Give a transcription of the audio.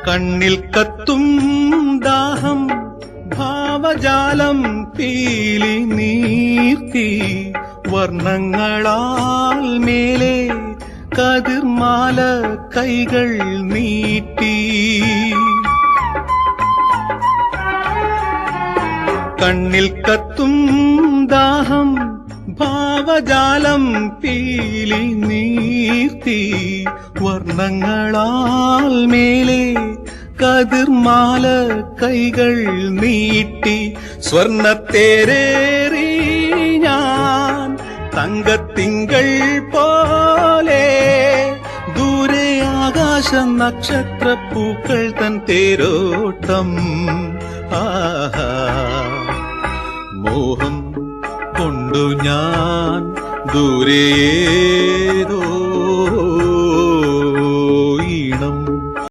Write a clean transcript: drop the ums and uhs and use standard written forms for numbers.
കണ്ണിൽ കത്തും ദാഹം ഭാവജാലം പീലി നീർത്തി വർണ്ണങ്ങളാൽ മേലെ കതിർമാല കൈകൾ നീട്ടി കണ്ണിൽ കത്തും ദാഹം ഭാവജാലം പീലി നീർത്തി വർണ്ണങ്ങളാൽ മേലെ കതിർമാല കൈകൾ നീട്ടി സ്വർണ്ണത്തേരേറി ഞാൻ തങ്കത്തിങ്കൾ പോലെ ദൂരെ ആകാശ നക്ഷത്രപ്പൂക്കൾ തൻ തേരോട്ടം ആഹാ മോഹം കൊണ്ടു ഞാൻ ദൂരേതോ